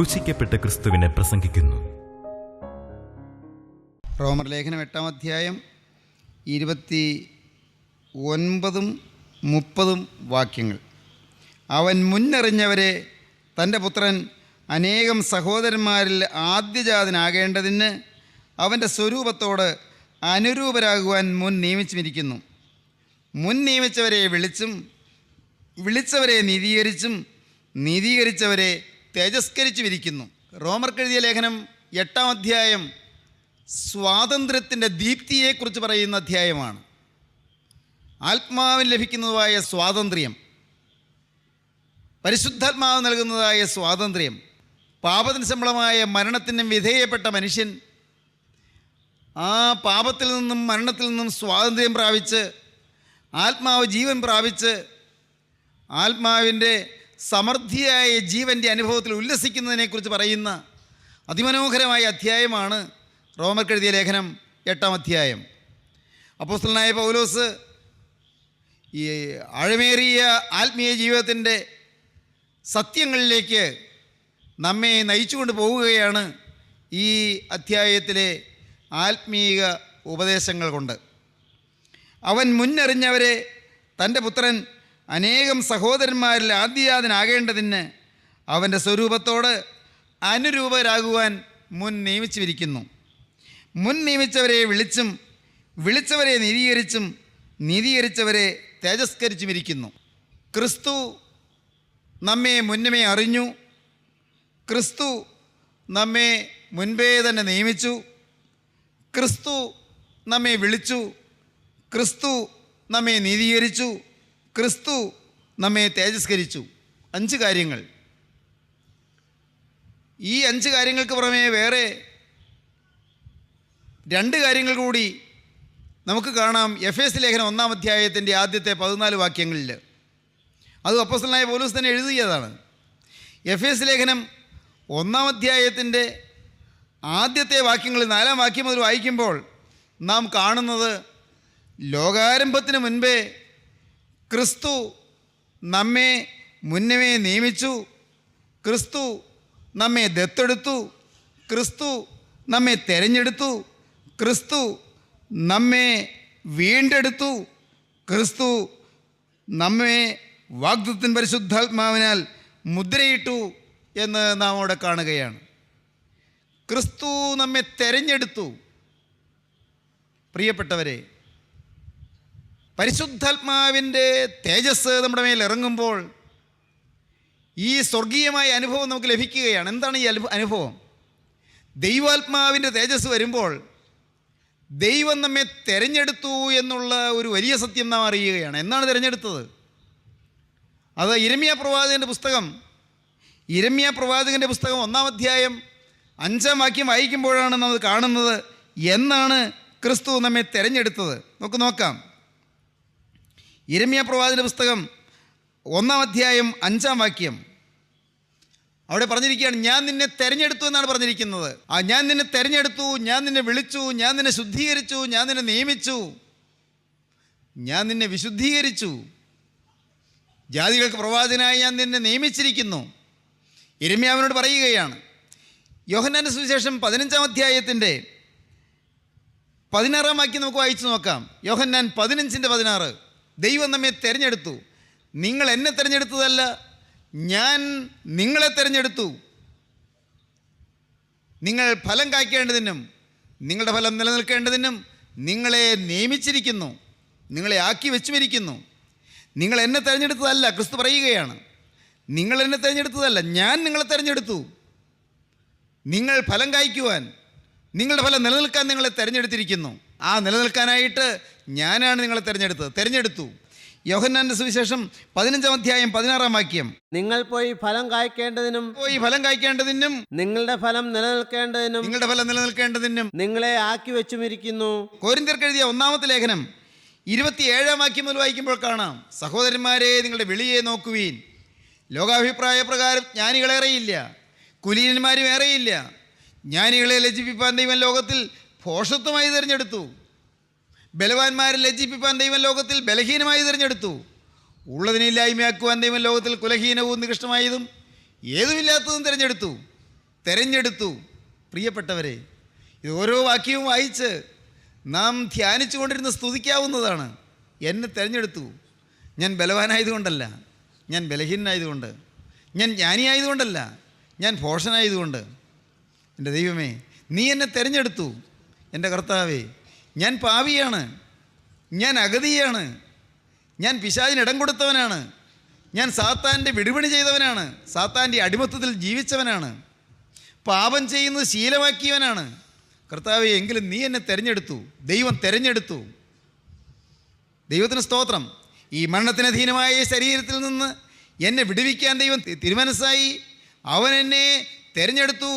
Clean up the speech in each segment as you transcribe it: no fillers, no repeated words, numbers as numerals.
ക്രൂശിക്കപ്പെട്ട ക്രിസ്തുവിനെ പ്രസംഗിക്കുന്നു. റോമർ ലേഖനം 8-ാം അധ്യായം 29-30 വാക്യങ്ങൾ. അവൻ മുന്നറിഞ്ഞവരെ തൻ്റെ പുത്രൻ അനേകം സഹോദരന്മാരിൽ ആദ്യജാതനാകേണ്ടതിന് അവൻ്റെ സ്വരൂപത്തോട് അനുരൂപരാകുവാൻ മുൻ നിയമിച്ചിരിക്കുന്നു. മുൻ നിയമിച്ചവരെ വിളിച്ചും വിളിച്ചവരെ നീതീകരിച്ചും നീതീകരിച്ചവരെ തേജസ്കരിച്ചുമിരിക്കുന്നു. റോമർക്കെഴുതിയ ലേഖനം 8-ാം അധ്യായം സ്വാതന്ത്ര്യത്തിൻ്റെ ദീപ്തിയെക്കുറിച്ച് പറയുന്ന അധ്യായമാണ്. ആത്മാവിൽ ലഭിക്കുന്നതായ സ്വാതന്ത്ര്യം, പരിശുദ്ധാത്മാവ് നൽകുന്നതായ സ്വാതന്ത്ര്യം, പാപത്തിന് ശമ്പളമായ മരണത്തിന് വിധേയപ്പെട്ട മനുഷ്യൻ ആ പാപത്തിൽ നിന്നും മരണത്തിൽ നിന്നും സ്വാതന്ത്ര്യം പ്രാപിച്ച് ആത്മാവ് ജീവൻ പ്രാപിച്ച് ആത്മാവിൻ്റെ സമൃദ്ധിയായ ജീവൻ്റെ അനുഭവത്തിൽ ഉല്ലസിക്കുന്നതിനെക്കുറിച്ച് പറയുന്ന അതിമനോഹരമായ അധ്യായമാണ് റോമർക്കെഴുതിയ ലേഖനം 8-ാം അധ്യായം. അപ്പോസ്തലനായ പൗലോസ് ഈ ആഴമേറിയ ആത്മീയ ജീവിതത്തിൻ്റെ സത്യങ്ങളിലേക്ക് നമ്മെ നയിച്ചുകൊണ്ട് പോവുകയാണ് ഈ അധ്യായത്തിലെ ആത്മീയ ഉപദേശങ്ങൾ കൊണ്ട്. അവൻ മുന്നറിഞ്ഞവരെ തൻ്റെ പുത്രൻ അനേകം സഹോദരന്മാരിൽ ആദ്യജാതനാകേണ്ടതിന് അവൻ്റെ സ്വരൂപത്തോട് അനുരൂപരാകുവാൻ മുൻ നിയമിച്ചിരിക്കുന്നു. മുൻ നിയമിച്ചവരെ വിളിച്ചും വിളിച്ചവരെ നീതീകരിച്ചും നീതീകരിച്ചവരെ തേജസ്കരിച്ചുമിരിക്കുന്നു. ക്രിസ്തു നമ്മെ മുന്നമേ അറിഞ്ഞു. ക്രിസ്തു നമ്മെ മുൻപേ തന്നെ നിയമിച്ചു. ക്രിസ്തു നമ്മെ വിളിച്ചു. ക്രിസ്തു നമ്മെ നീതീകരിച്ചു. ക്രിസ്തു നമ്മെ തേജസ്കരിച്ചു. 5 കാര്യങ്ങൾ. ഈ 5 കാര്യങ്ങൾക്ക് പുറമേ വേറെ 2 കാര്യങ്ങൾ കൂടി നമുക്ക് കാണാം എഫേസ്യ ലേഖനം 1-ാം അധ്യായത്തിൻ്റെ ആദ്യത്തെ 14 വാക്യങ്ങളിൽ. അത് അപ്പോസ്തലനായ പൗലോസ് തന്നെ എഴുതിയതാണ്. എഫേസ്യ ലേഖനം 1-ാം അധ്യായത്തിൻ്റെ ആദ്യത്തെ വാക്യങ്ങളിൽ 4-ാം വാക്യം മുതൽ വായിക്കുമ്പോൾ നാം കാണുന്നത് ലോകാരംഭത്തിന് മുൻപേ ക്രിസ്തു നമ്മെ മുന്നമേ നിയമിച്ചു. ക്രിസ്തു നമ്മെ ദത്തെടുത്തു. ക്രിസ്തു നമ്മെ തെരഞ്ഞെടുത്തു. ക്രിസ്തു നമ്മെ വീണ്ടെടുത്തു. ക്രിസ്തു നമ്മെ വാഗ്ദത്തത്തിൻ പരിശുദ്ധാത്മാവിനാൽ മുദ്രയിട്ടു എന്ന് നാം അവിടെ കാണുകയാണ്. ക്രിസ്തു നമ്മെ തെരഞ്ഞെടുത്തു. പ്രിയപ്പെട്ടവരെ, പരിശുദ്ധാത്മാവിൻ്റെ തേജസ് നമ്മുടെ മേൽ ഇറങ്ങുമ്പോൾ ഈ സ്വർഗീയമായ അനുഭവം നമുക്ക് ലഭിക്കുകയാണ്. എന്താണ് ഈ അനുഭവം? ദൈവാത്മാവിൻ്റെ തേജസ് വരുമ്പോൾ ദൈവം നമ്മെ തിരഞ്ഞെടുത്തു എന്നുള്ള ഒരു വലിയ സത്യം നാം അറിയുകയാണ്. എന്നാണ് തിരഞ്ഞെടുത്തത്? അത് യിരെമ്യാ പ്രവാചകൻ്റെ പുസ്തകം 1-ാം അധ്യായം 5-ാം വാക്യം വായിക്കുമ്പോഴാണ് നാം കാണുന്നത്. എന്നാണ് ക്രിസ്തു നമ്മെ തിരഞ്ഞെടുത്തത്? നമുക്ക് നോക്കാം. യിരെമ്യാ പ്രവാചകൻ്റെ പുസ്തകം 1-ാം അധ്യായം 5-ാം വാക്യം. അവിടെ പറഞ്ഞിരിക്കുകയാണ്, ഞാൻ നിന്നെ തിരഞ്ഞെടുത്തു എന്നാണ് പറഞ്ഞിരിക്കുന്നത്. ഞാൻ നിന്നെ തിരഞ്ഞെടുത്തു, ഞാൻ നിന്നെ വിളിച്ചു, ഞാൻ നിന്നെ ശുദ്ധീകരിച്ചു, ഞാൻ നിന്നെ നിയമിച്ചു, ഞാൻ നിന്നെ വിശുദ്ധീകരിച്ചു, ജാതികൾക്ക് പ്രവാചകനായി ഞാൻ നിന്നെ നിയമിച്ചിരിക്കുന്നു. യിരെമ്യാവിനോട് പറയുകയാണ്. യോഹന്നാന്റെ സുവിശേഷം 15-ാം അധ്യായത്തിൻ്റെ 16-ാം വാക്യം നമുക്ക് വായിച്ചു നോക്കാം. യോഹന്നാൻ 15:16. ദൈവം നമ്മെ തിരഞ്ഞെടുത്തു. നിങ്ങൾ എന്നെ തിരഞ്ഞെടുത്തതല്ല, ഞാൻ നിങ്ങളെ തിരഞ്ഞെടുത്തു. നിങ്ങൾ ഫലം കായ്ക്കേണ്ടതിനും നിങ്ങളുടെ ഫലം നിലനിൽക്കേണ്ടതിനും നിങ്ങളെ നിയമിച്ചിരിക്കുന്നു, നിങ്ങളെ ആക്കി വെച്ചുമിരിക്കുന്നു. നിങ്ങൾ എന്നെ തിരഞ്ഞെടുത്തതല്ല, ക്രിസ്തു പറയുകയാണ്. നിങ്ങൾ എന്നെ തിരഞ്ഞെടുത്തതല്ല, ഞാൻ നിങ്ങളെ തിരഞ്ഞെടുത്തു. നിങ്ങൾ ഫലം കായ്ക്കുവാൻ, നിങ്ങളുടെ ഫലം നിലനിൽക്കാൻ നിങ്ങളെ തിരഞ്ഞെടുത്തിരിക്കുന്നു. ആ നിലനിൽക്കാനായിട്ട് ഞാനാണ് നിങ്ങളെ തിരഞ്ഞെടുത്തു. യോഹന്നാന്റെ സുവിശേഷം 15-ാം അധ്യായം 16-ാം വാക്യം. നിങ്ങൾ പോയി ഫലം കായ്ക്കേണ്ടതിനും നിങ്ങളുടെ ഫലം നിലനിൽക്കേണ്ടതിനും നിങ്ങളെ ആക്കി വെച്ചുമിരിക്കുന്നു. കൊരിന്ത്യർക്ക് എഴുതിയ 1-ാമത്തെ ലേഖനം 27-ാം വാക്യം മുതൽ വായിക്കുമ്പോൾ കാണാം, സഹോദരന്മാരെ, നിങ്ങളുടെ വിളിയെ നോക്കുവീൻ. ലോകാഭിപ്രായ പ്രകാരം ജ്ഞാനികളേറെയില്ല, കുലീനന്മാരും ഏറെയില്ല. ജ്ഞാനികളെ ലജ്ജിപ്പിപ്പാൻ ദൈവം ലോകത്തിൽ ഭോഷത്വമായി തിരഞ്ഞെടുത്തു. ബലവാന്മാരെ ലജ്ജിപ്പിപ്പാൻ ദൈവം ലോകത്തിൽ ബലഹീനമായി തിരഞ്ഞെടുത്തു. ഉള്ളതിനില്ലായ്മയാക്കുവാൻ ദൈവം ലോകത്തിൽ കുലഹീനവും നികൃഷ്ടമായതും ഏതുമില്ലാത്തതും തിരഞ്ഞെടുത്തു. തെരഞ്ഞെടുത്തു. പ്രിയപ്പെട്ടവരെ, ഇത് ഓരോ വാക്യവും വായിച്ച് നാം ധ്യാനിച്ചു കൊണ്ടിരുന്ന് സ്തുതിക്കാവുന്നതാണ്. എന്നെ തിരഞ്ഞെടുത്തു. ഞാൻ ബലവാനായതുകൊണ്ടല്ല, ഞാൻ ബലഹീനനായതുകൊണ്ട്, ഞാൻ ജ്ഞാനിയായതുകൊണ്ടല്ല, ഞാൻ ഭോഷനായതുകൊണ്ട്. എൻ്റെ ദൈവമേ, നീ എന്നെ തിരഞ്ഞെടുത്തു. എൻ്റെ കർത്താവേ, ഞാൻ പാപിയാണ്, ഞാൻ അഗതിയാണ്, ഞാൻ പിശാചിന് ഇടം കൊടുത്തവനാണ്, ഞാൻ സാത്താൻ്റെ വിടുപണി ചെയ്തവനാണ്, സാത്താൻ്റെ അടിമത്തത്തിൽ ജീവിച്ചവനാണ്, പാപം ചെയ്യുന്നത് ശീലമാക്കിയവനാണ്. കർത്താവേ, എങ്കിലും നീ എന്നെ തിരഞ്ഞെടുത്തു. ദൈവം തിരഞ്ഞെടുത്തു. ദൈവത്തിന് സ്തോത്രം. ഈ മരണത്തിന് അധീനമായ ശരീരത്തിൽ നിന്ന് എന്നെ വിടുവിക്കാൻ ദൈവം തിരുമനസ്സായി. അവൻ എന്നെ തിരഞ്ഞെടുത്തു.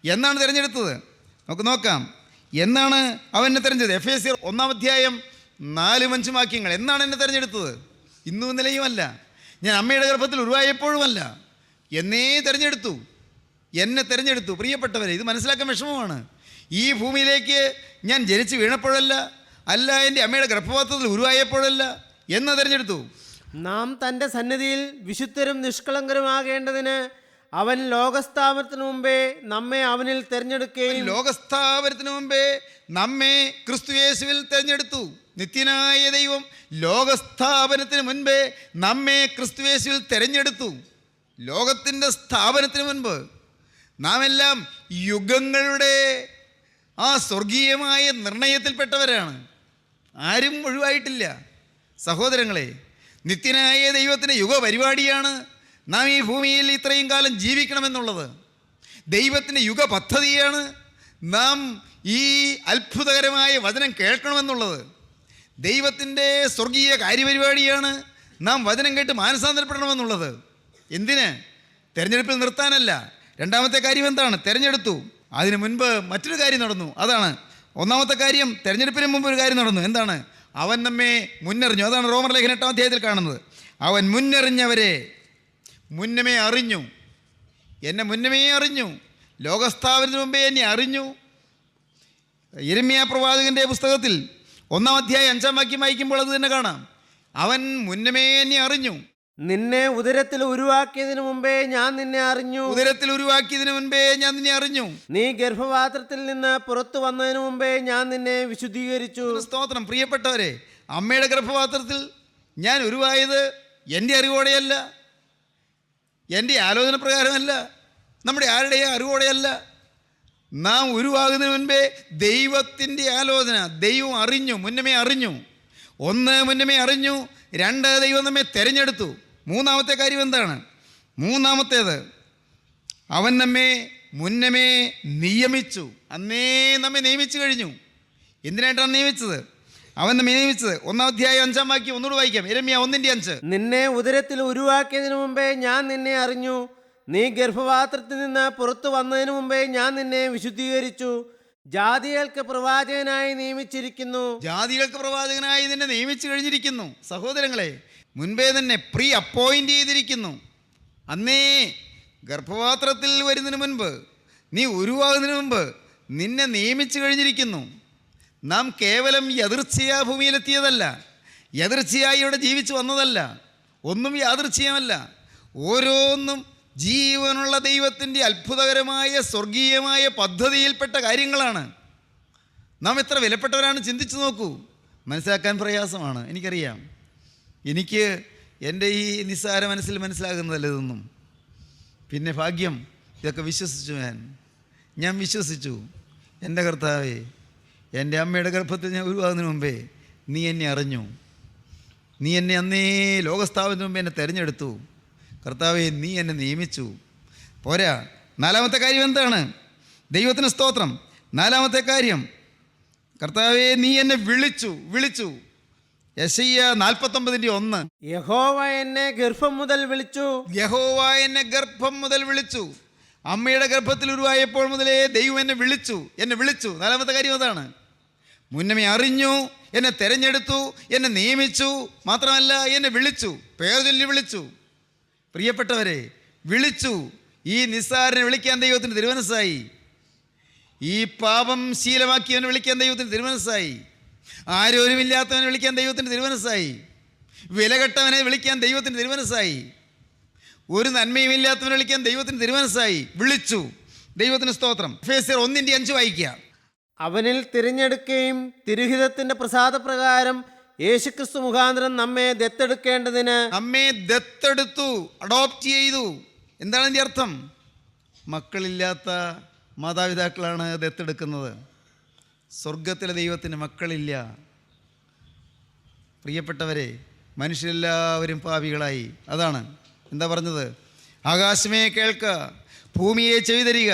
എന്നാണ് തിരഞ്ഞെടുത്തത്? നമുക്ക് നോക്കാം. എന്നാണ് അവൻ എന്നെ തിരഞ്ഞെടുത്തത്? എഫേസ്യർ 1:4-5 വാക്യങ്ങൾ. എന്നാണ് എന്നെ തിരഞ്ഞെടുത്തത്? ഇന്നും ഇന്നലെയുമല്ല, ഞാൻ അമ്മയുടെ ഗർഭത്തിൽ ഉരുവായപ്പോഴുമല്ല, എന്നേ തിരഞ്ഞെടുത്തു. എന്നെ തിരഞ്ഞെടുത്തു. പ്രിയപ്പെട്ടവരെ, ഇത് മനസ്സിലാക്കാൻ വിഷമമാണ്. ഈ ഭൂമിയിലേക്ക് ഞാൻ ജനിച്ച് വീണപ്പോഴല്ല, അല്ല എൻ്റെ അമ്മയുടെ ഗർഭപാത്രത്തിൽ ഉരുവായപ്പോഴല്ല, എന്ന് തിരഞ്ഞെടുത്തു. നാം തൻ്റെ സന്നിധിയിൽ വിശുദ്ധരും നിഷ്കളങ്കരുമാകേണ്ടതിന് അവൻ ലോകസ്ഥാപനത്തിന് മുമ്പേ നമ്മെ അവനിൽ തിരഞ്ഞെടുക്കുകയും ലോകസ്ഥാപനത്തിന് മുമ്പേ നമ്മെ ക്രിസ്തുയേശുവിൽ തിരഞ്ഞെടുത്തു. നിത്യനായ ദൈവം ലോകസ്ഥാപനത്തിന് മുൻപേ നമ്മെ ക്രിസ്തുയേശുവിൽ തിരഞ്ഞെടുത്തു. ലോകത്തിൻ്റെ സ്ഥാപനത്തിന് മുൻപ് നാം എല്ലാം യുഗങ്ങളുടെ ആ സ്വർഗീയമായ നിർണയത്തിൽപ്പെട്ടവരാണ്. ആരും ഒഴിവായിട്ടില്ല. സഹോദരങ്ങളെ, നിത്യനായ ദൈവത്തിൻ്റെ യുഗപരിപാടിയാണ് നാം ഈ ഭൂമിയിൽ ഇത്രയും കാലം ജീവിക്കണമെന്നുള്ളത്. ദൈവത്തിൻ്റെ യുഗ പദ്ധതിയാണ് നാം ഈ അത്ഭുതകരമായ വചനം കേൾക്കണമെന്നുള്ളത്. ദൈവത്തിൻ്റെ സ്വർഗീയ കാര്യപരിപാടിയാണ് നാം വചനം കേട്ട് മാനസാന്തരപ്പെടണമെന്നുള്ളത്. എന്തിന്? തിരഞ്ഞെടുപ്പിൽ നിർത്താനല്ല. രണ്ടാമത്തെ കാര്യം എന്താണ്? തിരഞ്ഞെടുത്തു. അതിനു മുൻപ് മറ്റൊരു കാര്യം നടന്നു. അതാണ് ഒന്നാമത്തെ കാര്യം. തിരഞ്ഞെടുപ്പിന് മുമ്പ് ഒരു കാര്യം നടന്നു. എന്താണ്? അവൻ നമ്മെ മുന്നറിഞ്ഞു. അതാണ് റോമർ ലേഖനം 8-ാം അധ്യായത്തിൽ കാണുന്നത്. അവൻ മുന്നറിഞ്ഞവരെ മുന്നമേ അറിഞ്ഞു. എന്നെ മുന്നമേ അറിഞ്ഞു. ലോകസ്ഥാപനത്തിന് മുമ്പേ എന്നെ അറിഞ്ഞു. യിരെമ്യാ പ്രവാചകൻ്റെ പുസ്തകത്തിൽ 1-ാം അധ്യായം 5-ാം വാക്യം വായിക്കുമ്പോൾ അത് തന്നെ കാണാം. അവൻ മുന്നമേ എന്നെ അറിഞ്ഞു. നിന്നെ ഉദരത്തിൽ ഉരുവാക്കിയതിനു മുമ്പേ ഞാൻ നിന്നെ അറിഞ്ഞു. ഉദരത്തിൽ ഉരുവാക്കിയതിനു മുൻപേ ഞാൻ നിന്നെ അറിഞ്ഞു. നീ ഗർഭപാത്രത്തിൽ നിന്ന് പുറത്തു വന്നതിനു മുമ്പേ ഞാൻ നിന്നെ വിശുദ്ധീകരിച്ചു. സ്തോത്രം. പ്രിയപ്പെട്ടവരെ, അമ്മയുടെ ഗർഭപാത്രത്തിൽ ഞാൻ ഉരുവായത് എൻ്റെ അറിവോടെയല്ല, എൻ്റെ ആലോചന പ്രകാരമല്ല, നമ്മുടെ ആരുടെയും അറിവോടെയല്ല. നാം ഉരുവാകുന്നതിന് മുൻപേ ദൈവത്തിൻ്റെ ആലോചന. ദൈവം അറിഞ്ഞു, മുന്നമേ അറിഞ്ഞു. 1 മുന്നമേ അറിഞ്ഞു. 2 ദൈവം നമ്മെ തിരഞ്ഞെടുത്തു. മൂന്നാമത്തെ കാര്യം എന്താണ്? മൂന്നാമത്തേത്, അവൻ നമ്മെ മുന്നമേ നിയമിച്ചു. അന്നേ നമ്മെ നിയമിച്ചു കഴിഞ്ഞു. എന്തിനായിട്ടാണ് നിയമിച്ചത്? അവൻ നമ്മെ നിയമിച്ചത്. 1-ാം അധ്യായം 5-ാം വാക്യം ഒന്നുകൂടെ വായിക്കാം. യിരെമ്യാ 1:5. നിന്നെ ഉദരത്തിൽ ഉരുവാക്കിയതിനു മുമ്പേ ഞാൻ നിന്നെ അറിഞ്ഞു. നീ ഗർഭപാത്രത്തിൽ നിന്ന് പുറത്തു വന്നതിന് മുമ്പേ ഞാൻ നിന്നെ വിശുദ്ധീകരിച്ചു. ജാതികൾക്ക് പ്രവാചകനായി നിയമിച്ചിരിക്കുന്നു. ജാതികൾക്ക് പ്രവാചകനായി നിന്നെ നിയമിച്ചു കഴിഞ്ഞിരിക്കുന്നു. സഹോദരങ്ങളെ, മുൻപേ തന്നെ പ്രീ അപ്പോയിൻ്റ് ചെയ്തിരിക്കുന്നു. അന്നേ ഗർഭപാത്രത്തിൽ വരുന്നതിന് മുൻപ്, നീ ഉരുവാകുന്നതിന് മുമ്പ് നിന്നെ നിയമിച്ചു കഴിഞ്ഞിരിക്കുന്നു. നാം കേവലം യദൃച്ഛയാ ഭൂമിയിലെത്തിയതല്ല, യദൃച്ഛയായി ഇവിടെ ജീവിച്ചു വന്നതല്ല. ഒന്നും യാദൃച്ഛികമല്ല. ഓരോന്നും ജീവനുള്ള ദൈവത്തിൻ്റെ അത്ഭുതകരമായ സ്വർഗീയമായ പദ്ധതിയിൽപ്പെട്ട കാര്യങ്ങളാണ്. നാം എത്ര വിലപ്പെട്ടവരാണ് ചിന്തിച്ചു നോക്കൂ. മനസ്സിലാക്കാൻ പ്രയാസമാണ്, എനിക്കറിയാം. എനിക്ക് എൻ്റെ ഈ നിസ്സാര മനസ്സിൽ മനസ്സിലാകുന്നതല്ല ഇതൊന്നും. പിന്നെ ഭാഗ്യം, ഇതൊക്കെ വിശ്വസിച്ചു. ഞാൻ വിശ്വസിച്ചു. എൻ്റെ കർത്താവേ, എൻ്റെ അമ്മയുടെ ഗർഭത്തിൽ ഞാൻ ഉരുവാകുന്നതിന് മുമ്പേ നീ എന്നെ അറിഞ്ഞു. നീ എന്നെ അന്നേ ലോകസ്ഥാപനത്തിന് മുമ്പേ എന്നെ തിരഞ്ഞെടുത്തു. കർത്താവേ, നീ എന്നെ നിയമിച്ചു. പോരാ, 4-ാമത്തെ കാര്യം എന്താണ്? ദൈവത്തിന് സ്തോത്രം. 4-ാമത്തെ കാര്യം, കർത്താവേ, നീ എന്നെ വിളിച്ചു. യെശയ്യാ 49:1. യഹോവ എന്നെ ഗർഭം മുതൽ വിളിച്ചു. യഹോവ എന്നെ ഗർഭം മുതൽ വിളിച്ചു. അമ്മയുടെ ഗർഭത്തിൽ ഉരുവായപ്പോൾ മുതലേ ദൈവം എന്നെ വിളിച്ചു. 4-ാമത്തെ കാര്യം അതാണ്. മുന്നമേ അറിഞ്ഞു, എന്നെ തിരഞ്ഞെടുത്തു, എന്നെ നിയമിച്ചു. മാത്രമല്ല, എന്നെ വിളിച്ചു, പേർ ചൊല്ലി വിളിച്ചു. പ്രിയപ്പെട്ടവരെ, വിളിച്ചു. ഈ നിസ്സാരനെ വിളിക്കാൻ ദൈവത്തിന് തിരുമനസ്സായി. ഈ പാപം ശീലമാക്കിയവനെ വിളിക്കാൻ ദൈവത്തിന് തിരുമനസ്സായി. ആരോരുമില്ലാത്തവനെ വിളിക്കാൻ ദൈവത്തിന് തിരുമനസ്സായി. വിലകെട്ടവനെ വിളിക്കാൻ ദൈവത്തിന് തിരുമനസ്സായി. ഒരു നന്മയും ഇല്ലാത്തവനെ വിളിക്കാൻ ദൈവത്തിന് തിരുമനസ്സായി. വിളിച്ചു. ദൈവത്തിന് സ്തോത്രം. എഫേസ്യർ 1:5 വായിക്കുക. അവനിൽ തിരഞ്ഞെടുക്കുകയും തിരുഹിതത്തിൻ്റെ പ്രസാദപ്രകാരം യേശുക്രിസ്തു മുഖാന്തരം നമ്മെ ദത്തെടുക്കേണ്ടതിന്. നമ്മെ ദത്തെടുത്തു, അഡോപ്റ്റ് ചെയ്തു. എന്താണ് ഇതിൻ്റെ അർത്ഥം? മക്കളില്ലാത്ത മാതാപിതാക്കളാണ് ദത്തെടുക്കുന്നത്. സ്വർഗത്തിലെ ദൈവത്തിന് മക്കളില്ല. പ്രിയപ്പെട്ടവരെ, മനുഷ്യരെല്ലാവരും പാപികളായി. അതാണ് എന്താ പറഞ്ഞത്? ആകാശമേ കേൾക്ക, ഭൂമിയെ ചെവി തരിക,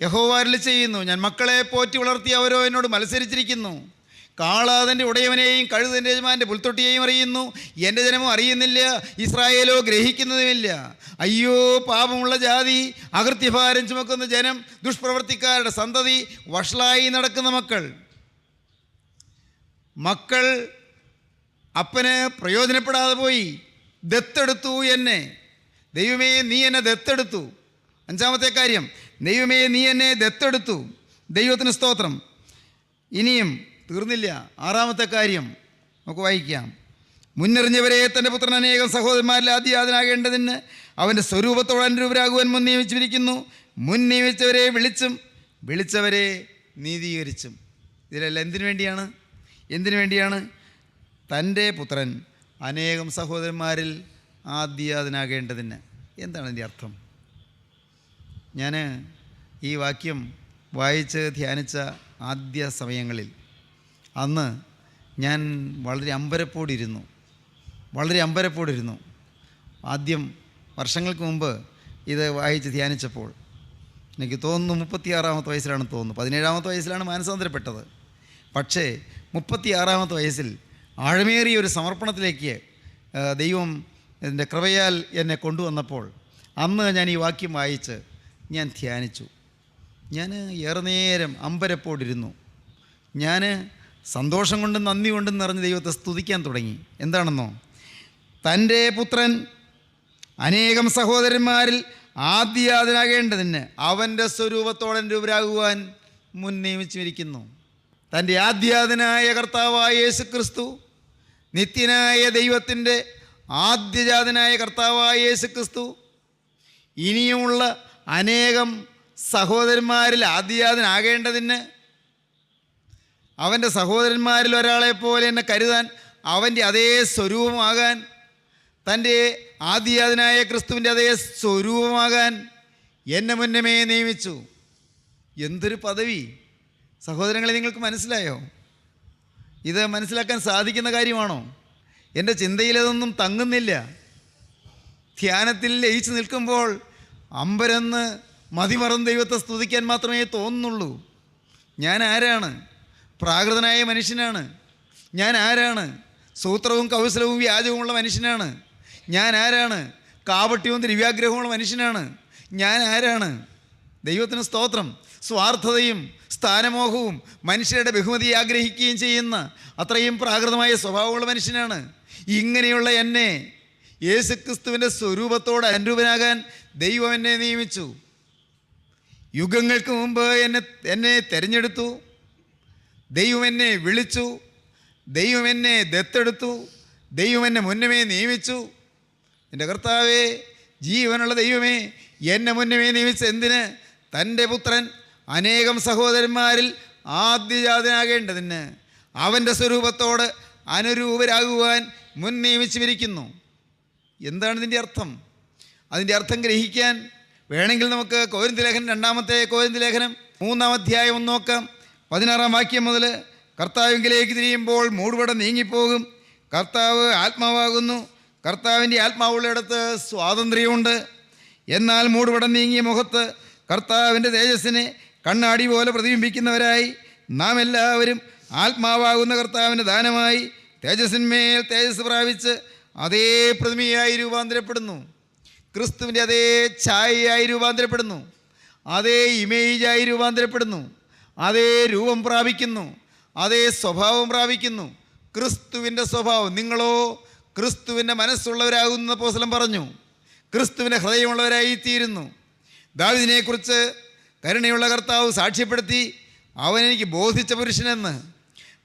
യഹോവ അരുളി ചെയ്യുന്നു, ഞാൻ മക്കളെ പോറ്റി വളർത്തി അവരോ എന്നോട് മത്സരിച്ചിരിക്കുന്നു. കാളാതൻ്റെ ഉടയവനെയും കഴുതൻ്റെ യജമാൻ്റെ പുൽത്തൊട്ടിയെയും അറിയുന്നു, എൻ്റെ ജനമോ അറിയുന്നില്ല, ഇസ്രായേലോ ഗ്രഹിക്കുന്നതുമില്ല. അയ്യോ പാപമുള്ള ജാതി, അകൃത്യഭാരം ചുമക്കുന്ന ജനം, ദുഷ്പ്രവർത്തിക്കാരുടെ സന്തതി, വഷളായി നടക്കുന്ന മക്കൾ അപ്പന് പ്രയോജനപ്പെടാതെ പോയി. ദത്തെടുത്തു എന്നെ. ദൈവമേ നീ എന്നെ ദത്തെടുത്തു. 5-ാമത്തെ കാര്യം, ദൈവമേ നീ എന്നെ ദത്തെടുത്തു. ദൈവത്തിന് സ്തോത്രം. ഇനിയും തീർന്നില്ല. 6-ാമത്തെ കാര്യം നമുക്ക് വായിക്കാം. മുന്നറിഞ്ഞവരെ തൻ്റെ പുത്രൻ അനേകം സഹോദരന്മാരിൽ ആദ്യജാതനാകേണ്ടതിന് അവൻ്റെ സ്വരൂപത്തോടെ അനുരൂപരാകുവാൻ മുൻ നിയമിച്ചിരിക്കുന്നു. മുൻ നിയമിച്ചവരെ വിളിച്ചവരെ നീതീകരിച്ചും. ഇതിലെല്ലാം എന്തിനു വേണ്ടിയാണ്? തൻ്റെ പുത്രൻ അനേകം സഹോദരന്മാരിൽ ആദ്യജാതനാകേണ്ടതിന്. എന്താണ് ഇതിൻ്റെ അർത്ഥം? ഞാൻ ഈ വാക്യം വായിച്ച് ധ്യാനിച്ച ആദ്യ സമയങ്ങളിൽ അന്ന് ഞാൻ വളരെ അമ്പരപ്പോടിരുന്നു. ആദ്യം വർഷങ്ങൾക്ക് മുമ്പ് ഇത് വായിച്ച് ധ്യാനിച്ചപ്പോൾ എനിക്ക് തോന്നുന്നു 36-ാമത്തെ വയസ്സിലാണെന്ന് തോന്നുന്നു. 17-ാമത്തെ വയസ്സിലാണ് മാനസാന്തരപ്പെട്ടത്. പക്ഷേ 36-ാമത്തെ വയസ്സിൽ ആഴമേറിയ ഒരു സമർപ്പണത്തിലേക്ക് ദൈവം എൻ്റെ കൃപയാൽ എന്നെ കൊണ്ടുവന്നപ്പോൾ അന്ന് ഞാൻ ഈ വാക്യം വായിച്ച് ഞാൻ ധ്യാനിച്ചു. ഞാൻ ഏറെ നേരം അമ്പരപ്പോടിരുന്നു. ഞാൻ സന്തോഷം കൊണ്ടും നന്ദി കൊണ്ടും നിറഞ്ഞ് ദൈവത്തെ സ്തുതിക്കാൻ തുടങ്ങി. എന്താണെന്നോ, തൻ്റെ പുത്രൻ അനേകം സഹോദരന്മാരിൽ ആദ്യജാതനാകേണ്ടതിന് അവൻ്റെ സ്വരൂപത്തോടെ രൂപരാകുവാൻ മുൻ നിയമിച്ചിരിക്കുന്നു. തൻ്റെ ആദ്യജാതനായ കർത്താവായ യേശുക്രിസ്തു, നിത്യനായ ദൈവത്തിൻ്റെ ആദ്യജാതനായ കർത്താവായ യേശുക്രിസ്തു ഇനിയുമുള്ള അനേകം സഹോദരന്മാരിൽ ആദ്യജാതനാകേണ്ടതിന് അവൻ്റെ സഹോദരന്മാരിൽ ഒരാളെപ്പോലെ എന്നെ കരുതാൻ, അവൻ്റെ അതേ സ്വരൂപമാകാൻ, തൻ്റെ ആദ്യജാതനായ ക്രിസ്തുവിൻ്റെ അതേ സ്വരൂപമാകാൻ എന്നെ മുന്നമേ നിയമിച്ചു. എന്തൊരു പദവി! സഹോദരങ്ങളെ, നിങ്ങൾക്ക് മനസ്സിലായോ? ഇത് മനസ്സിലാക്കാൻ സാധിക്കുന്ന കാര്യമാണോ? എൻ്റെ ചിന്തയിലതൊന്നും തങ്ങുന്നില്ല. ധ്യാനത്തിൽ ലയിച്ച് നിൽക്കുമ്പോൾ അമ്പരന്ന് മതിമറന്ന് ദൈവത്തെ സ്തുതിക്കാൻ മാത്രമേ തോന്നുന്നുള്ളൂ. ഞാൻ ആരാണ്? പ്രാകൃതനായ മനുഷ്യനാണ്. ഞാൻ ആരാണ്? സൂത്രവും കൗശലവും വ്യാജവുമുള്ള മനുഷ്യനാണ്. ഞാൻ ആരാണ്? കാപട്യവും ദ്രവ്യാഗ്രഹവുമുള്ള മനുഷ്യനാണ്. ഞാൻ ആരാണ്? ദൈവത്തിന് സ്തോത്രം. സ്വാർത്ഥതയും സ്ഥാനമോഹവും മനുഷ്യരുടെ ബഹുമതിയെ ആഗ്രഹിക്കുകയും ചെയ്യുന്ന അത്രയും പ്രാകൃതമായ സ്വഭാവമുള്ള മനുഷ്യനാണ്. ഇങ്ങനെയുള്ള എന്നെ യേശുക്രിസ്തുവിൻ്റെ സ്വരൂപത്തോട് അനുരൂപനാകാൻ ദൈവം എന്നെ നിയമിച്ചു. യുഗങ്ങൾക്ക് മുമ്പ് എന്നെ തിരഞ്ഞെടുത്തു. ദൈവം എന്നെ വിളിച്ചു. ദൈവം എന്നെ ദത്തെടുത്തു. ദൈവം എന്നെ മുന്നമേ നിയമിച്ചു. എൻ്റെ കർത്താവേ, ജീവനുള്ള ദൈവമേ, എന്നെ മുന്നമേ നിയമിച്ച എന്തിന്? തൻ്റെ പുത്രൻ അനേകം സഹോദരന്മാരിൽ ആദ്യജാതനാകേണ്ടതിന് അവൻ്റെ സ്വരൂപത്തോട് അനുരൂപരാകുവാൻ മുൻ നിയമിച്ചിരിക്കുന്നു. എന്താണ് ഇതിൻ്റെ അർത്ഥം? അതിൻ്റെ അർത്ഥം ഗ്രഹിക്കാൻ വേണമെങ്കിൽ നമുക്ക് കോരിന്ത്യലേഖനം 2-ാമത്തെ കോരിന്ത്യലേഖനം 3-ാം അധ്യായം ഒന്ന് നോക്കാം. 16-ാം വാക്യം മുതൽ, കർത്താവിങ്കിലേക്ക് തിരിയുമ്പോൾ മൂടുപടം നീങ്ങിപ്പോകും. കർത്താവ് ആത്മാവാകുന്നു. കർത്താവിൻ്റെ ആത്മാവുള്ളിടത്ത് സ്വാതന്ത്ര്യമുണ്ട്. എന്നാൽ മൂടുപടം നീങ്ങിയ മുഖത്ത് കർത്താവിൻ്റെ തേജസ്സിനെ കണ്ണാടി പോലെ പ്രതിബിംബിക്കുന്നവരായി നാം എല്ലാവരും ആത്മാവാകുന്ന കർത്താവിൻ്റെ ദാനമായി തേജസ്സിന്മേൽ തേജസ് പ്രാപിച്ച് അതേ പ്രതിമയായി രൂപാന്തരപ്പെടുന്നു. ക്രിസ്തുവിൻ്റെ അതേ ഛായയായി രൂപാന്തരപ്പെടുന്നു. അതേ ഇമേജായി രൂപാന്തരപ്പെടുന്നു. അതേ രൂപം പ്രാപിക്കുന്നു. അതേ സ്വഭാവം പ്രാപിക്കുന്നു. ക്രിസ്തുവിൻ്റെ സ്വഭാവം. നിങ്ങളോ ക്രിസ്തുവിൻ്റെ മനസ്സുള്ളവരാകുന്ന അപ്പോസ്തലൻ പറഞ്ഞു. ക്രിസ്തുവിൻ്റെ ഹൃദയമുള്ളവരായിത്തീരുന്നു. ദാവീദിനെക്കുറിച്ച് കരുണയുള്ള കർത്താവ് സാക്ഷ്യപ്പെടുത്തി, അവനെനിക്ക് ബോധിച്ച പുരുഷനെന്ന്.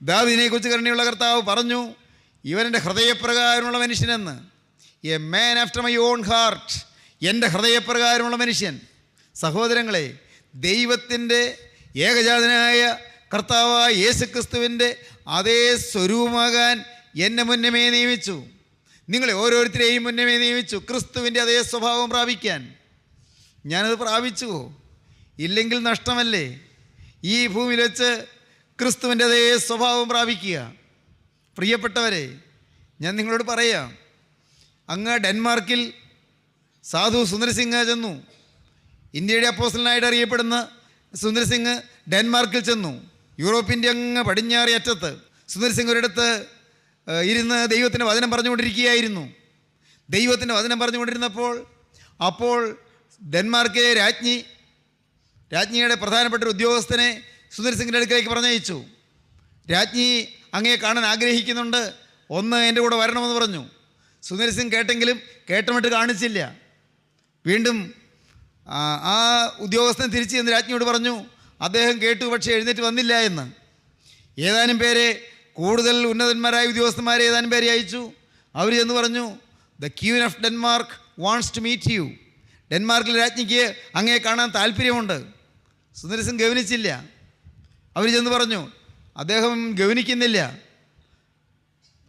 ദാവീദിനെക്കുറിച്ച് കരുണയുള്ള കർത്താവ് പറഞ്ഞു, ഇവനെൻ്റെ ഹൃദയപ്രകാരമുള്ള മനുഷ്യനെന്ന്. A man after my own heart. എൻ്റെ ഹൃദയപ്രകാരമുള്ള മനുഷ്യൻ. സഹോദരങ്ങളെ, ദൈവത്തിൻ്റെ ഏകജാതനായ കർത്താവായ യേശുക്രിസ്തുവിൻ്റെ അതേ സ്വരൂപമാകാൻ എന്നെ മുന്നമേ നിയമിച്ചു. നിങ്ങളെ ഓരോരുത്തരെയും മുന്നമേ നിയമിച്ചു ക്രിസ്തുവിൻ്റെ അതേ സ്വഭാവം പ്രാപിക്കാൻ. ഞാനത് പ്രാപിച്ചുവോ? ഇല്ലെങ്കിൽ നഷ്ടമല്ലേ? ഈ ഭൂമിയിൽ വെച്ച് ക്രിസ്തുവിൻ്റെ അതേ സ്വഭാവം പ്രാപിക്കുക. പ്രിയപ്പെട്ടവരെ, ഞാൻ നിങ്ങളോട് പറയാം, അങ്ങ് ഡെൻമാർക്കിൽ സാധു സുന്ദർ സിംഗ് ചെന്നു. ഇന്ത്യയുടെ അപ്പോസ്റ്റലനായിട്ട് അറിയപ്പെടുന്ന സുന്ദർ സിംഗ് ഡെൻമാർക്കിൽ ചെന്നു. യൂറോപ്പിൻ്റെ അങ്ങ് പടിഞ്ഞാറേ അറ്റത്ത് സുന്ദർ സിംഗ് ഒരിടത്ത് ഇരുന്ന് ദൈവത്തിൻ്റെ വചനം പറഞ്ഞുകൊണ്ടിരിക്കുകയായിരുന്നു. ദൈവത്തിൻ്റെ വചനം പറഞ്ഞുകൊണ്ടിരുന്നപ്പോൾ അപ്പോൾ ഡെൻമാർക്കിലെ രാജ്ഞിയുടെ പ്രധാനപ്പെട്ട ഒരു ഉദ്യോഗസ്ഥനെ സുന്ദർ സിംഗിൻ്റെ അടുക്കലേക്ക് പറഞ്ഞയച്ചു. രാജ്ഞി അങ്ങയെ കാണാൻ ആഗ്രഹിക്കുന്നുണ്ട്, ഒന്ന് എൻ്റെ കൂടെ വരണമെന്ന് പറഞ്ഞു. സുന്ദർ സിംഗ് കേട്ടെങ്കിലും കേട്ടമിട്ട് കാണിച്ചില്ല. വീണ്ടും ആ ഉദ്യോഗസ്ഥൻ തിരിച്ച് ചെന്ന് രാജ്ഞിയോട് പറഞ്ഞു, അദ്ദേഹം കേട്ടു, പക്ഷേ എഴുന്നേറ്റ് വന്നില്ല എന്ന്. ഏതാനും പേരെ, കൂടുതൽ ഉന്നതന്മാരായ ഉദ്യോഗസ്ഥന്മാരെ ഏതാനും പേരെ അയച്ചു. അവർ ചെന്ന് പറഞ്ഞു, the queen of Denmark wants to meet you. ഡെൻമാർക്കിലെ രാജ്ഞിക്ക് അങ്ങയെ കാണാൻ താല്പര്യമുണ്ട്. സുന്ദർ സിംഗ് ഗവനിച്ചില്ല. അവർ ചെന്ന് പറഞ്ഞു, അദ്ദേഹം ഗവനിക്കുന്നില്ല.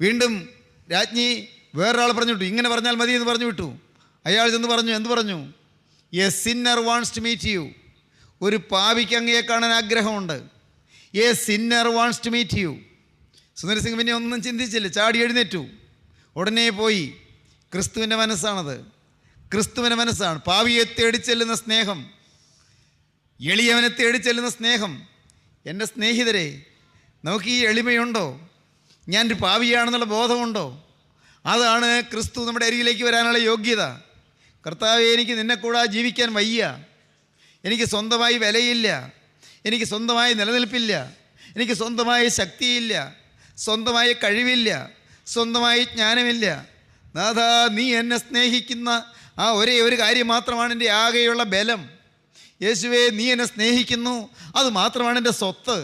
വീണ്ടും രാജ്ഞി വേറൊരാൾ പറഞ്ഞു വിട്ടു. ഇങ്ങനെ പറഞ്ഞാൽ മതി എന്ന് പറഞ്ഞു വിട്ടു. അയാൾ ചെന്ന് പറഞ്ഞു, എന്ത് പറഞ്ഞു? A sinner wants to meet you. ഒരു പാപിക്ക് അങ്ങയെ കാണാൻ ആഗ്രഹമുണ്ട്. A sinner wants to meet you. Sundar Singh പിന്നെ ഒന്നും ചിന്തിച്ചില്ല, ചാടി എഴുന്നേറ്റു. ഉടനെ പോയി. ക്രിസ്തുവിൻ്റെ മനസ്സാണത്. ക്രിസ്തുവിൻ്റെ മനസ്സാണ്. പാപിയെ തേടിച്ചെല്ലുന്ന സ്നേഹം, എളിയവനെ തേടിച്ചെല്ലുന്ന സ്നേഹം. എൻ്റെ സ്നേഹിതരെ, നമുക്ക് ഈ എളിമയുണ്ടോ? ഞാനൊരു പാപിയാണെന്നുള്ള ബോധമുണ്ടോ? അതാണ് ക്രിസ്തു നമ്മുടെ അരികിലേക്ക് വരാനുള്ള യോഗ്യത. കർത്താവേ, എനിക്ക് നിന്നെ കൂടാതെ ജീവിക്കാൻ വയ്യ. എനിക്ക് സ്വന്തമായി വിലയില്ല, എനിക്ക് സ്വന്തമായി നിലനിൽപ്പില്ല, എനിക്ക് സ്വന്തമായി ശക്തിയില്ല, സ്വന്തമായി കഴിവില്ല, സ്വന്തമായി ജ്ഞാനമില്ല. നാഥാ, നീ എന്നെ സ്നേഹിക്കുന്ന ആ ഒരേ ഒരു കാര്യം മാത്രമാണ് എൻ്റെ ആകെയുള്ള ബലം. യേശുവേ, നീ എന്നെ സ്നേഹിക്കുന്നു, അത് മാത്രമാണ് എൻ്റെ സ്വത്ത്.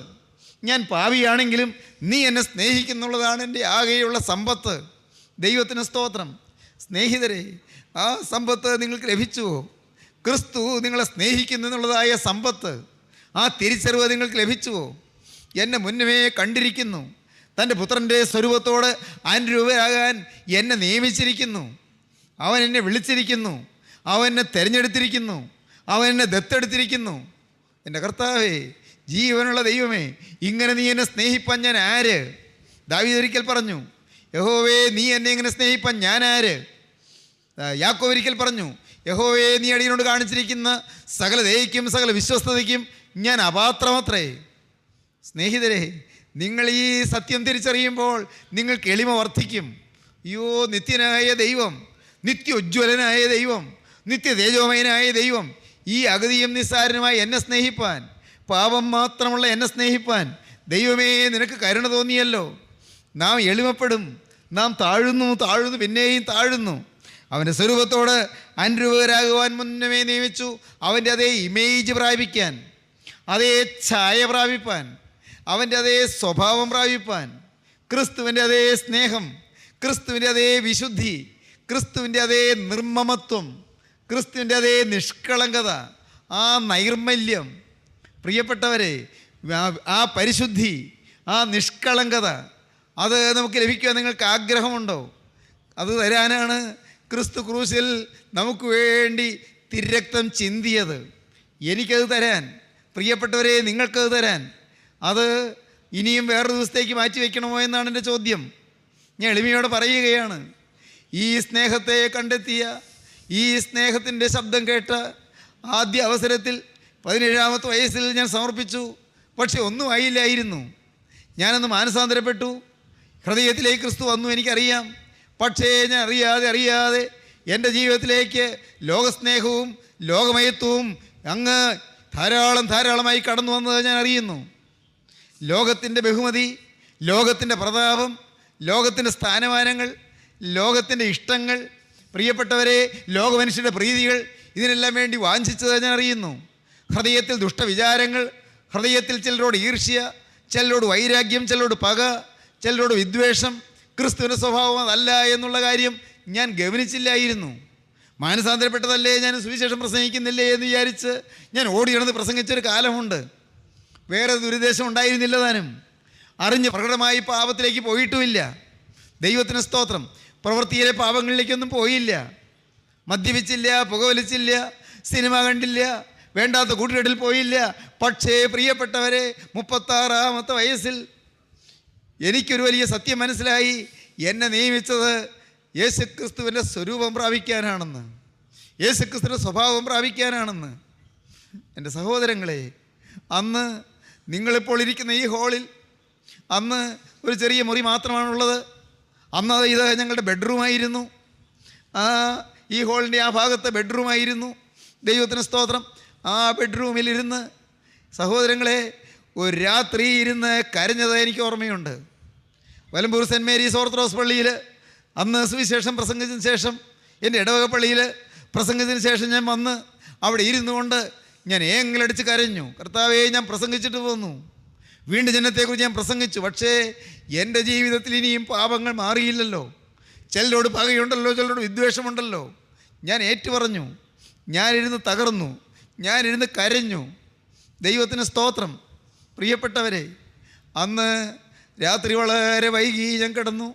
ഞാൻ പാപിയാണെങ്കിലും നീ എന്നെ സ്നേഹിക്കുന്നുള്ളതാണ് എൻ്റെ ആകെയുള്ള സമ്പത്ത്. ദൈവത്തിന് സ്തോത്രം. സ്നേഹിതരെ, ആ സമ്പത്ത് നിങ്ങൾക്ക് ലഭിച്ചുവോ? ക്രിസ്തു നിങ്ങളെ സ്നേഹിക്കുന്നു എന്നുള്ളതായ സമ്പത്ത്, ആ തിരിച്ചറിവ് നിങ്ങൾക്ക് ലഭിച്ചുവോ? എന്നെ മുന്നമേ കണ്ടിരിക്കുന്നു. തൻ്റെ പുത്രൻ്റെ സ്വരൂപത്തോട് അനുരൂപരാകാൻ എന്നെ നിയമിച്ചിരിക്കുന്നു. അവൻ എന്നെ വിളിച്ചിരിക്കുന്നു, അവൻ എന്നെ തിരഞ്ഞെടുത്തിരിക്കുന്നു, അവൻ എന്നെ ദത്തെടുത്തിരിക്കുന്നു. എൻ്റെ കർത്താവേ, ജീവനുള്ള ദൈവമേ, ഇങ്ങനെ നീ എന്നെ സ്നേഹിപ്പാൻ ഞാൻ ആര്? ദാവീദ് ഒരിക്കൽ പറഞ്ഞു, യഹോവേ, നീ എന്നെ ഇങ്ങനെ സ്നേഹിപ്പാൻ ഞാൻ ആര്? യാക്കോബ് ഒരിക്കൽ പറഞ്ഞു, യഹോവേ, നീ അടിയനോട് കാണിച്ചിരിക്കുന്ന സകല ദയയ്ക്കും സകല വിശ്വസ്തതയ്ക്കും ഞാൻ അപാത്രമത്രേ. സ്നേഹിതരെ, നിങ്ങൾ ഈ സത്യം തിരിച്ചറിയുമ്പോൾ നിങ്ങൾക്ക് എളിമ വർദ്ധിക്കും. അയ്യോ, നിത്യനായ ദൈവം, നിത്യോജ്വലനായ ദൈവം, നിത്യ തേജോമയനായ ദൈവം ഈ അഗതിയും നിസ്സാരനുമായി എന്നെ സ്നേഹിപ്പാൻ, പാപം മാത്രമുള്ള എന്നെ സ്നേഹിപ്പാൻ, ദൈവമേ, നിനക്ക് കരുണ തോന്നിയല്ലോ. നാം എളിമപ്പെടും, നാം താഴുന്നു, പിന്നെയും താഴുന്നു. അവൻ്റെ സ്വരൂപത്തോട് അനുരൂപകരാകുവാൻ മുന്നമേ നിയമിച്ചു. അവൻ്റെ അതേ ഇമേജ് പ്രാപിക്കാൻ, അതേ ഛായ പ്രാപിപ്പാൻ, അവൻ്റെ അതേ സ്വഭാവം പ്രാപിപ്പാൻ, ക്രിസ്തുവിൻ്റെ അതേ സ്നേഹം, ക്രിസ്തുവിൻ്റെ അതേ വിശുദ്ധി, ക്രിസ്തുവിൻ്റെ അതേ നിർമ്മമത്വം, ക്രിസ്തുവിൻ്റെ അതേ നിഷ്കളങ്കത, ആ നൈർമല്യം. പ്രിയപ്പെട്ടവരെ, ആ പരിശുദ്ധി, ആ നിഷ്കളങ്കത, അത് നമുക്ക് ലഭിക്കുവാൻ നിങ്ങൾക്ക് ആഗ്രഹമുണ്ടോ? അത് തരാനാണ് ക്രിസ്തു ക്രൂശിൽ നമുക്ക് വേണ്ടി തിരക്തം ചിന്തിയത്. എനിക്കത് തരാൻ, പ്രിയപ്പെട്ടവരെ, നിങ്ങൾക്കത് തരാൻ, അത് ഇനിയും വേറൊരു ദിവസത്തേക്ക് മാറ്റി വയ്ക്കണമോ എന്നാണ് എൻ്റെ ചോദ്യം. ഞാൻ എളിമയോടെ പറയുകയാണ്. ഈ സ്നേഹത്തെ കണ്ടെത്തിയ, ഈ സ്നേഹത്തിൻ്റെ ശബ്ദം കേട്ട ആദ്യ അവസരത്തിൽ 17-ാമത്തെ വയസ്സിൽ ഞാൻ സമർപ്പിച്ചു. പക്ഷെ ഒന്നും ആയില്ലായിരുന്നു. ഞാനന്ന് മാനസാന്തരപ്പെട്ടു. ഹൃദയത്തിലേക്ക് ക്രിസ്തു വന്നു, എനിക്കറിയാം. പക്ഷേ ഞാൻ അറിയാതെ എൻ്റെ ജീവിതത്തിലേക്ക് ലോകസ്നേഹവും ലോകമയത്വവും അങ്ങ് ധാരാളമായി കടന്നു വന്നത് ഞാൻ അറിയുന്നു. ലോകത്തിൻ്റെ ബഹുമതി, ലോകത്തിൻ്റെ പ്രതാപം, ലോകത്തിൻ്റെ സ്ഥാനമാനങ്ങൾ, ലോകത്തിൻ്റെ ഇഷ്ടങ്ങൾ, പ്രിയപ്പെട്ടവരെ, ലോകമനുഷ്യരുടെ പ്രീതികൾ, ഇതിനെല്ലാം വേണ്ടി വാഞ്ചിച്ചത് ഞാൻ അറിയുന്നു. ഹൃദയത്തിൽ ദുഷ്ടവിചാരങ്ങൾ, ഹൃദയത്തിൽ ചിലരോട് ഈർഷ്യ, ചിലരോട് വൈരാഗ്യം, ചിലരോട് പക, ചിലരോട് വിദ്വേഷം. ക്രിസ്തുവിൻ്റെ സ്വഭാവം അതല്ല എന്നുള്ള കാര്യം ഞാൻ ഗവനിച്ചില്ലായിരുന്നു. മാനസാന്തരപ്പെട്ടതല്ലേ ഞാൻ സുവിശേഷം പ്രസംഗിക്കുന്നില്ലേ എന്ന് വിചാരിച്ച് ഞാൻ ഓടി നടന്ന് പ്രസംഗിച്ചൊരു കാലമുണ്ട്. വേറെ ദുരുദ്ദേശം ഉണ്ടായിരുന്നില്ല. താനും അറിഞ്ഞ് പ്രകടമായി പാപത്തിലേക്ക് പോയിട്ടുമില്ല. ദൈവത്തിന് സ്തോത്രം. പ്രവൃത്തിയിലെ പാപങ്ങളിലേക്കൊന്നും പോയില്ല. മദ്യപിച്ചില്ല, പുകവലിച്ചില്ല, സിനിമ കണ്ടില്ല, വേണ്ടാത്ത കൂട്ടുകെട്ടിൽ പോയില്ല. പക്ഷേ പ്രിയപ്പെട്ടവരെ, 36-ാമത്തെ വയസ്സിൽ എനിക്കൊരു വലിയ സത്യം മനസ്സിലായി. എന്നെ നിയമിച്ചത് യേശുക്രിസ്തുവിൻ്റെ സ്വരൂപം പ്രാപിക്കാനാണെന്ന്, യേശുക്രിസ്തുവിൻ്റെ സ്വഭാവം പ്രാപിക്കാനാണെന്ന്. എൻ്റെ സഹോദരങ്ങളെ, അന്ന് നിങ്ങളിപ്പോൾ ഇരിക്കുന്ന ഈ ഹാളിൽ അന്ന് ഒരു ചെറിയ മുറി മാത്രമാണുള്ളത്. അന്ന് ഇത് ഞങ്ങളുടെ ബെഡ്റൂമായിരുന്നു. ഈ ഹാളിൻ്റെ ആ ഭാഗത്തെ ബെഡ്റൂമായിരുന്നു. ദൈവത്തിന് സ്തോത്രം. ആ ബെഡ്റൂമിലിരുന്ന് സഹോദരങ്ങളെ ഒരു രാത്രി ഇരുന്ന് കരഞ്ഞത് എനിക്ക് ഓർമ്മയുണ്ട്. വലമ്പൂർ സെൻറ്റ് മേരീസ് ഓർത്തഡോക്സ് പള്ളിയിൽ അന്ന് സുവിശേഷം പ്രസംഗിച്ചതിന് ശേഷം, എൻ്റെ ഇടവക പള്ളിയിൽ പ്രസംഗിച്ചതിന് ശേഷം ഞാൻ വന്ന് അവിടെ ഇരുന്നു കൊണ്ട് ഞാൻ ഏങ്ങലടിച്ച് കരഞ്ഞു. കർത്താവേ, ഞാൻ പ്രസംഗിച്ചിട്ട് പോന്നു, വീണ്ടും ജനത്തെക്കുറിച്ച് ഞാൻ പ്രസംഗിച്ചു. പക്ഷേ എൻ്റെ ജീവിതത്തിൽ ഇനിയും പാപങ്ങൾ മാറിയില്ലല്ലോ. ചിലരോട് പകയുണ്ടല്ലോ, ചിലരോട് വിദ്വേഷമുണ്ടല്ലോ. ഞാൻ ഏറ്റുപറഞ്ഞു, ഞാനിരുന്ന് തകർന്നു, ഞാനിരുന്ന് കരഞ്ഞു. ദൈവത്തിന് സ്തോത്രം. പ്രിയപ്പെട്ടവരെ, അന്ന് രാത്രി വളരെ വൈകി ഞാൻ കിടന്നു.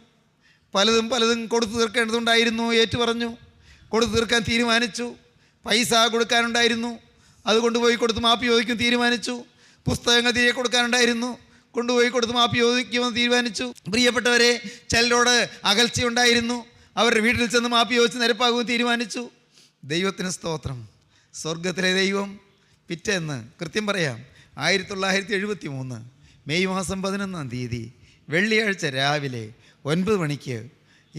പലതും കൊടുത്തു തീർക്കേണ്ടതുണ്ടായിരുന്നു. ഏറ്റുപറഞ്ഞു, കൊടുത്തു തീർക്കാൻ തീരുമാനിച്ചു. പൈസ കൊടുക്കാനുണ്ടായിരുന്നു, അത് കൊണ്ടുപോയി കൊടുത്ത് മാപ്പി ചോദിക്കും തീരുമാനിച്ചു. പുസ്തകങ്ങൾ തിരികെ കൊടുക്കാനുണ്ടായിരുന്നു, കൊണ്ടുപോയി കൊടുത്ത് മാപ്പി ചോദിക്കുമെന്ന് തീരുമാനിച്ചു. പ്രിയപ്പെട്ടവരെ, ചിലരോട് അകൽച്ചയുണ്ടായിരുന്നു, അവരുടെ വീട്ടിൽ ചെന്ന് മാപ്പി ചോദിച്ച് നിരപ്പാകുമെന്ന് തീരുമാനിച്ചു. ദൈവത്തിന് സ്തോത്രം. സ്വർഗത്തിലെ ദൈവം പിറ്റേന്ന്, കൃത്യം പറയാം, 1973 മെയ് മാസം 11-ാം തീയതി വെള്ളിയാഴ്ച രാവിലെ 9 മണിക്ക്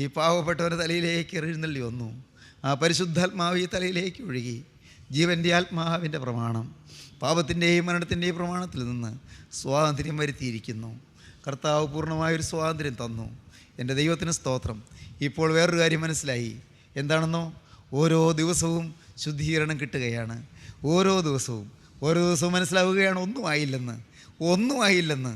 ഈ പാവപ്പെട്ടവരുടെ തലയിലേക്ക് എഴുന്നള്ളി വന്നു. ആ പരിശുദ്ധാത്മാവ് ഈ തലയിലേക്ക് ഒഴുകി. ജീവൻ്റെ ആത്മാവിൻ്റെ പ്രമാണം പാപത്തിൻ്റെയും മരണത്തിൻ്റെയും പ്രമാണത്തിൽ നിന്ന് സ്വാതന്ത്ര്യം വരുത്തിയിരിക്കുന്നു. കർത്താവ് പൂർണ്ണമായൊരു സ്വാതന്ത്ര്യം തന്നു. എൻ്റെ ദൈവത്തിന് സ്തോത്രം. ഇപ്പോൾ വേറൊരു കാര്യം മനസ്സിലായി. എന്താണെന്നോ, ഓരോ ദിവസവും ശുദ്ധീകരണം കിട്ടുകയാണ്. ഓരോ ദിവസവും മനസ്സിലാവുകയാണ് ഒന്നും ആയില്ലെന്ന്.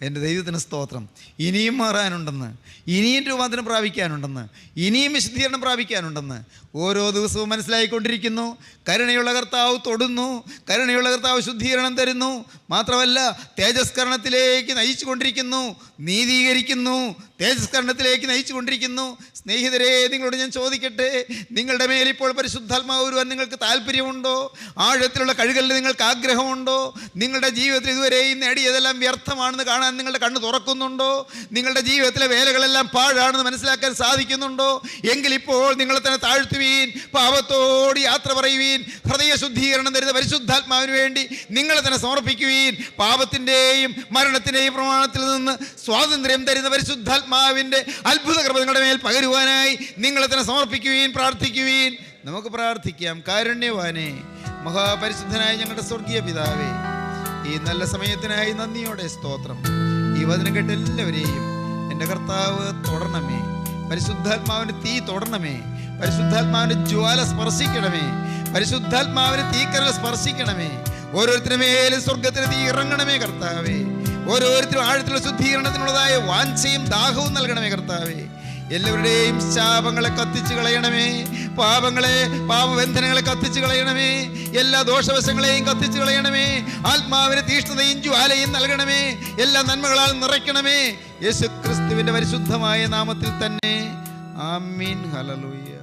എൻ്റെ ദൈവത്തിന് സ്തോത്രം. ഇനിയും മാറാനുണ്ടെന്ന്, ഇനിയും രൂപാന്തരം പ്രാപിക്കാനുണ്ടെന്ന്, ഇനിയും വിശുദ്ധീകരണം പ്രാപിക്കാനുണ്ടെന്ന് ഓരോ ദിവസവും മനസ്സിലായിക്കൊണ്ടിരിക്കുന്നു. കരുണയുള്ള കർത്താവ് തൊടുന്നു, കരുണയുള്ള കർത്താവ് ശുദ്ധീകരണം തരുന്നു. മാത്രമല്ല, തേജസ്കരണത്തിലേക്ക് നയിച്ചു കൊണ്ടിരിക്കുന്നു, നീതീകരിക്കുന്നു, തേജസ്കരണത്തിലേക്ക് നയിച്ചു കൊണ്ടിരിക്കുന്നു. സ്നേഹിതരെ, നിങ്ങളോട് ഞാൻ ചോദിക്കട്ടെ, നിങ്ങളുടെ മേലിപ്പോൾ പരിശുദ്ധാത്മാവ് വരുവാൻ നിങ്ങൾക്ക് താല്പര്യമുണ്ടോ? ആഴത്തിലുള്ള കഴുകലിന് നിങ്ങൾക്ക് ആഗ്രഹമുണ്ടോ? നിങ്ങളുടെ ജീവിതത്തിൽ ഇതുവരെയും നേടിയതെല്ലാം വ്യർത്ഥമാണെന്ന് കാണാൻ നിങ്ങളുടെ കണ്ണ് തുറക്കുന്നുണ്ടോ? നിങ്ങളുടെ ജീവിതത്തിലെ വേലകളെല്ലാം പാഴാണെന്ന് മനസ്സിലാക്കാൻ സാധിക്കുന്നുണ്ടോ? എങ്കിലിപ്പോൾ നിങ്ങളെ തന്നെ താഴ്ത്തുവീൻ, പാപത്തോട് യാത്ര പറയുവീൻ. ഹൃദയ ശുദ്ധീകരണം തരുന്ന പരിശുദ്ധാത്മാവിന് വേണ്ടി നിങ്ങളെ തന്നെ സമർപ്പിക്കുവീൻ. പാപത്തിൻ്റെയും മരണത്തിൻ്റെയും പ്രമാണത്തിൽ നിന്ന് സ്വാതന്ത്ര്യം തരുന്ന പരിശുദ്ധാത്മാവിൻ്റെ അത്ഭുത കൃപ നിങ്ങളുടെ മേൽ പകരുവാനായി നിങ്ങളെ തന്നെ സമർപ്പിക്കുവീൻ, പ്രാർത്ഥിക്കുവീൻ. നമുക്ക് പ്രാർത്ഥിക്കാം. കാരുണ്യവാനേ, മഹാപരിശുദ്ധനായ ഞങ്ങളുടെ സ്വർഗീയ പിതാവേ, ഈ നല്ല സമയത്തിനായി നന്ദിയോടെ സ്തോത്രം. ഈ വചനം കേട്ട എല്ലാവരെയും എൻ്റെ കർത്താവ് തൊടണമേ. പരിശുദ്ധാത്മാവിന് തീ തൊടണമേ. പരിശുദ്ധാത്മാവിന് ജ്വാല സ്പർശിക്കണമേ. പരിശുദ്ധാത്മാവിന് തീക്കരൽ സ്പർശിക്കണമേ. ഓരോരുത്തരുടെ മേലും സ്വർഗത്തിന് തീ ഇറങ്ങണമേ കർത്താവേ. ഓരോരുത്തരും ആഴത്തിലുള്ള ശുദ്ധീകരണത്തിനുള്ളതായ വാഞ്ചയും ദാഹവും നൽകണമേ കർത്താവേ. എല്ലാവരുടെയും ശാപങ്ങളെ കത്തിച്ചു കളയണമേ. പാപബന്ധനങ്ങളെ കത്തിച്ചു കളയണമേ. എല്ലാ ദോഷവശങ്ങളെയും കത്തിച്ചു കളയണമേ. ആത്മാവിന് തീഷ്ണതയും ജ്വാലയും നൽകണമേ. എല്ലാ നന്മകളാൽ നിറയ്ക്കണമേ. യേശുക്രിസ്തുവിന്റെ പരിശുദ്ധമായ നാമത്തിൽ തന്നെ. ആമീൻ. ഹല്ലേലൂയ.